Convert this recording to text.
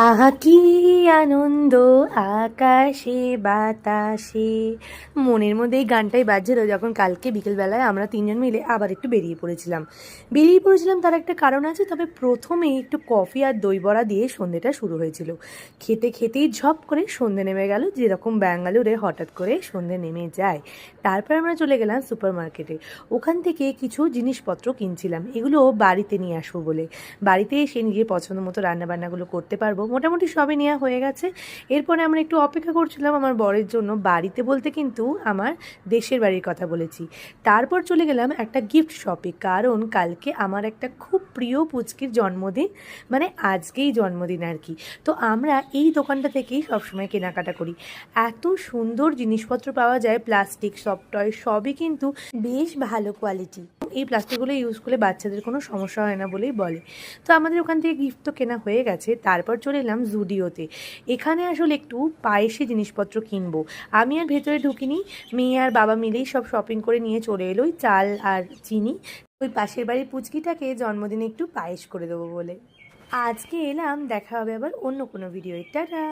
আহা কি আনন্দ আকাশে বাতাসে। মনের মধ্যে এই গানটাই বাজছিল যখন কালকে বিকেলবেলায় আমরা তিনজন মিলে আবার একটু বেরিয়ে পড়েছিলাম। তার একটা কারণ আছে, তবে প্রথমেই একটু কফি আর দই বড়া দিয়ে সন্ধ্যেটা শুরু হয়েছিল। খেতে খেতেই ঝপ করে সন্ধ্যে নেমে গেল, যেরকম ব্যাঙ্গালোরে হঠাৎ করে সন্ধ্যে নেমে যায়। তারপর আমরা চলে গেলাম সুপার মার্কেটে। ওখান থেকে কিছু জিনিসপত্র কিনছিলাম, এগুলো বাড়িতে নিয়ে আসবো বলে। বাড়িতে এসে নিজের পছন্দ মতো রান্নাবান্নাগুলো করতে পারবো। মোটামুটি সবই নেওয়া হয়ে গেছে। এরপরে আমরা একটু অপেক্ষা করছিলাম আমার বরের জন্য। বাড়িতে বলতে কিন্তু আমার দেশের বাড়ির কথা বলেছি। তারপর চলে গেলাম একটা গিফট শপে, কারণ কালকে আমার একটা খুব প্রিয় পুচকির জন্মদিন, মানে আজকেই জন্মদিন আর কি। তো আমরা এই দোকানটা থেকেই সবসময় কেনাকাটা করি। এত সুন্দর জিনিসপত্র পাওয়া যায়, প্লাস্টিক, সফট টয় সবই কিন্তু বেশ ভালো কোয়ালিটি। এই প্লাস্টিকগুলো ইউজ করলে বাচ্চাদের কোনো সমস্যা হয় না বলেই বলে। তো আমাদের ওখান থেকে গিফট তো কেনা হয়ে গেছে। তারপর চলে এলাম জুডিওতে। এখানে আসলে একটু পায়েসে জিনিসপত্র কিনবো। আমি আর ভেতরে ঢুকিনি, মেয়ে আর বাবা মিলেই সব শপিং করে নিয়ে চলে এলো ওই চাল আর চিনি, ওই পাশের বাড়ির পুচকিটাকে জন্মদিনে একটু পায়েস করে দেবো বলে। আজকে এলাম, দেখা হবে আবার অন্য কোনো ভিডিও। টাটা।